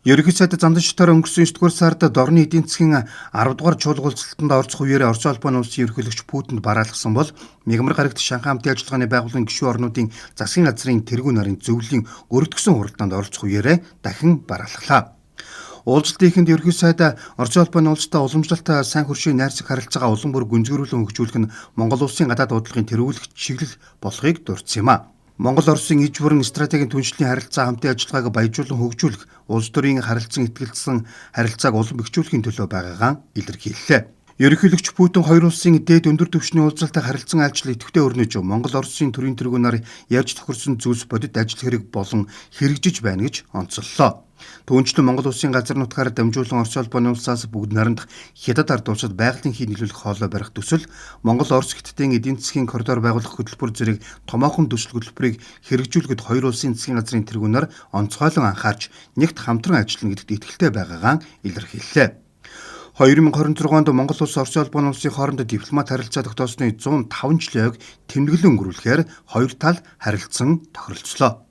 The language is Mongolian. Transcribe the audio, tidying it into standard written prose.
Ерөнхий сайд Зандан шатаар өнгөрсөн 9 дугаар сард дорны эдийн засгийн 10 дугаар чуулгуулалтанд орцох үеэр Орос улбаны улсын ерөнхийлөгч Путинд бараалгасан бол мягмар гарагт Шанхай хамтын ажиллагааны байгууллагын гишүүн орнуудын засгийн газрын тэргүүн нарийн зөвлөлийн өргөдгсөн хуралдаанд оролцох үеэрээ дахин бараалглаа. Уулзалтын эхэнд ерөнхий сайд Орос улбаны улстай уламжлалт сайн хөршийн найрсаг харилцаагаа улам бүр гүнзгийрүүлэн хөгжүүлэх нь Монгол улсын гадаад бодлогын тэргүүлэгт чиглэл болохыг дурдсан юм а. Монгол-Оросын иж бүрэн стратегийн түншлэлийн харилцаа хамтын ажиллагааг баяжуулан хөгжүүлэх, улс төрийн харилцан итгэлцсэн харилцааг улам бэхжүүлэхийн төлөө байгаагаа илэрхийллээ. Ерөнхийлөгч Путин хоёр улсын дээд өндөр түвшний уулзалтад харилцан айлчлал идэвхтэй өрнөж, Монгол-Оросын төрийн тэргүүнээр ярьж тохирсон зүйлс бодит ажил хэрэг болон хэрэгжиж байна гэж онцоллоо. Түүнчлэн Монгол улсын газар нутгаар дамжуулан Орос улбаны улсаас бүгд нариндах хятад ард улсад байгалийн хий нийлүүлэх хоолой барих төсөл, Монгол-Орос хятадын эдийн засгийн коридор байгуулах хөтөлбөр зэрэг томоохон төсөл хөтөлбөрийг хэрэгжүүлэхэд хоёр улсын засгийн газрын тэргүүнээр онцгойлон анхаарч нэгт хамтран ажиллана гэдэгт итгэлтэй байгаагаа илэрхийллээ. 2026 онд Монгол улс Орос улбаны улсын хооронд дипломат харилцаа тогтоосны 105 жилийн ойг тэмдэглэн өнгөрүүлэхээр хоёр тал харилцан тохиролцлоо.